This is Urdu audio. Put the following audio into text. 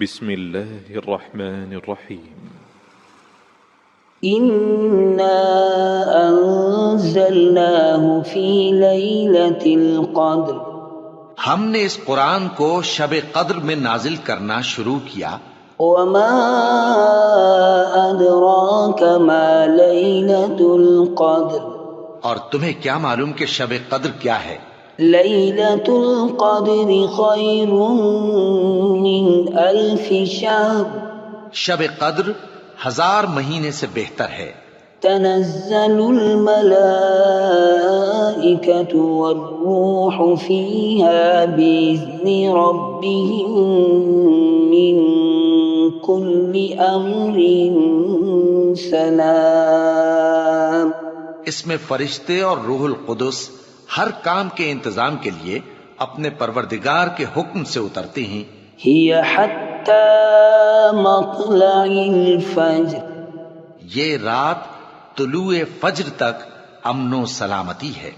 بسم الله الرحمن الرحيم إنا أنزلناه في ليلة القدر ہم نے اس قرآن کو شب قدر میں نازل کرنا شروع کیا. وما أدراك ما ليلة القدر اور تمہیں کیا معلوم کہ شب قدر کیا ہے؟ ليلة القدر خير من 1000 شهر شب قدر 1000 مہینے سے بہتر ہے. تنزل الملائكة والروح فيها بإذن ربهم من كل أمر سلام. اس میں فرشتے اور روح القدس ہر کام کے انتظام کے لیے اپنے پروردگار کے حکم سے اترتے ہیں. هي حتى مطلع الفجر یہ رات طلوع فجر تک امن و سلامتی ہے.